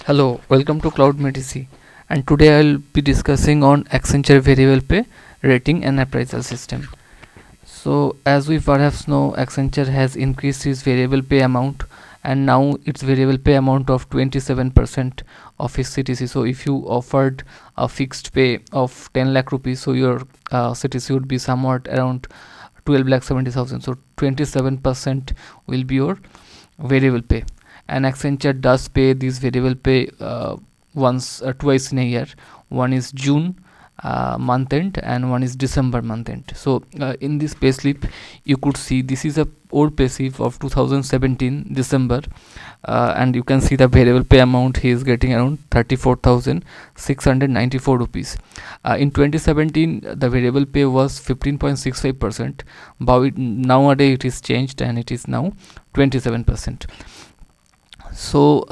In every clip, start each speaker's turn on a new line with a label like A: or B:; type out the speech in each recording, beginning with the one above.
A: Hello, welcome to Cloud Medici, and today I'll be discussing on Accenture variable pay rating and appraisal system. So, as we perhaps know, Accenture has increased its variable pay amount, and now its variable pay amount of 27% of its CTC. So, if you offered a fixed pay of 10 lakh rupees, so your CTC would be somewhat around 12 lakh 70,000. So, 27% will be your variable pay, and Accenture does pay this variable pay twice in a year. One is June month end and one is December month end. So in this payslip you could see this is a old payslip of 2017 December, and you can see the variable pay amount he is getting around 34,694 rupees. In 2017 the variable pay was 15.65%, but nowadays it is changed and it is now 27%. So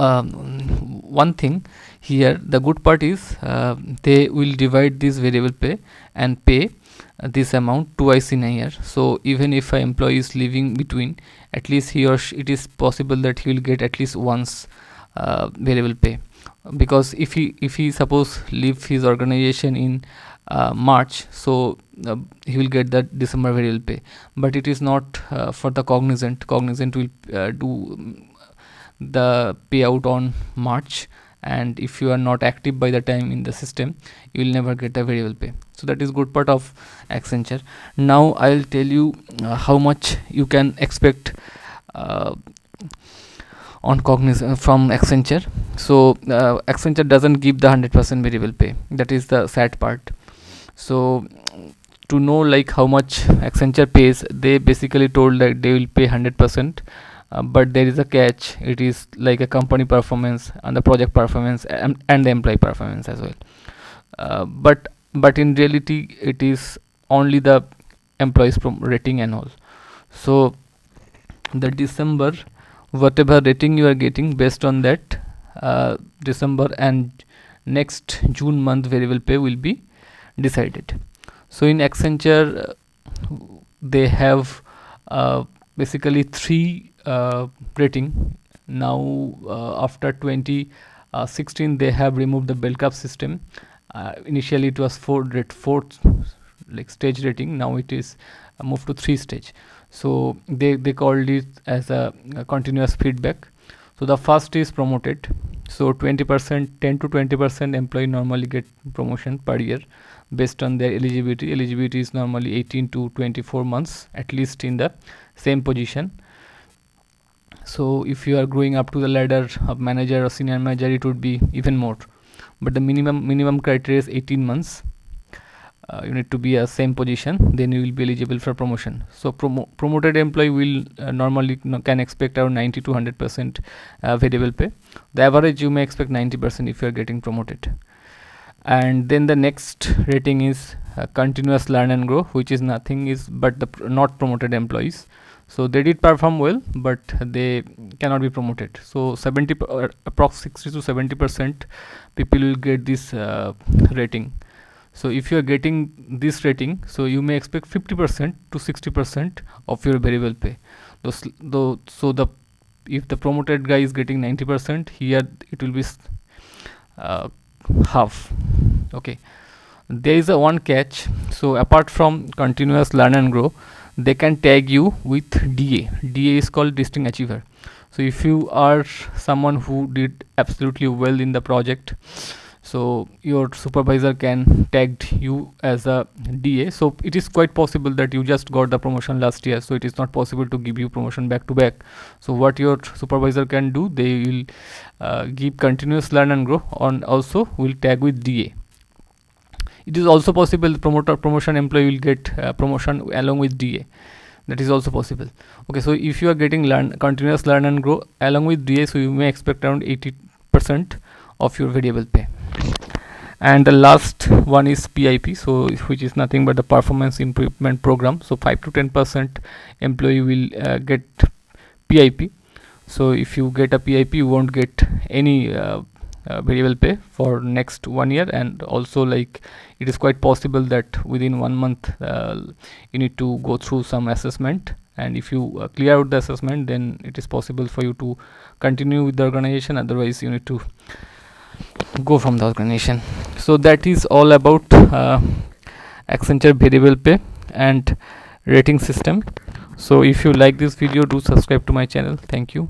A: one thing here, the good part is they will divide this variable pay and pay this amount twice in a year. So even if an employee is leaving between, at least he or she, it is possible that he will get at least once variable pay, because if he suppose leave his organization in March, so he will get that December variable pay. But it is not for the Cognizant will do the payout on March, and if you are not active by the time in the system, you will never get the variable pay. So that is good part of Accenture. Now I'll tell you how much you can expect uh, on Cognizant from Accenture. So Accenture doesn't give the 100% variable pay. That is the sad part. So to know like how much Accenture pays, they basically told that they will pay 100%, but there is a catch. It is like a company performance and the project performance and the employee performance as well. But in reality it is only the employees rating and all. So the December, whatever rating you are getting, based on that December and next June month variable pay will be decided. So in Accenture they have basically three rating. Now after 2016 they have removed the bell curve system. Initially it was fourth like stage rating. Now it is moved to three stage. So they called it as a continuous feedback. So the first is promoted. So 20%, 10 to 20% employee normally get promotion per year based on their eligibility is normally 18 to 24 months at least in the same position. So if you are growing up to the ladder of manager or senior manager, it would be even more, but the minimum criteria is 18 months. You need to be a same position, then you will be eligible for promotion. So promoted employee will normally can expect around 90 to 100% variable pay. The average you may expect 90% if you are getting promoted. And then the next rating is continuous learn and grow, which is nothing is but the not promoted employees. So they did perform well, but they cannot be promoted. So approx 60 to 70% people will get this rating. So if you are getting this rating, so you may expect 50% to 60% of your variable pay. If the promoted guy is getting 90%, here it will be half. Okay, there is a one catch. So apart from continuous learn and grow, they can tag you with DA is called distinct achiever. So if you are someone who did absolutely well in the project, so your supervisor can tag you as a DA. So it is quite possible that you just got the promotion last year, so it is not possible to give you promotion back to back. So what your supervisor can do, they will give continuous learn and grow, and also will tag with DA. It is also possible the promotion employee will get promotion along with DA. That is also possible. Okay, so if you are getting continuous learn and grow along with DA, so you may expect around 80% of your variable pay. And the last one is PIP, so which is nothing but the performance improvement program. So 5 to 10% employee will get PIP. So if you get a PIP, you won't get any variable pay for next 1 year. And also, like, it is quite possible that within 1 month you need to go through some assessment, and if you clear out the assessment, then it is possible for you to continue with the organization. Otherwise you need to go from the organization. So that is all about Accenture variable pay and rating system. So if you like this video, do subscribe to my channel. Thank you.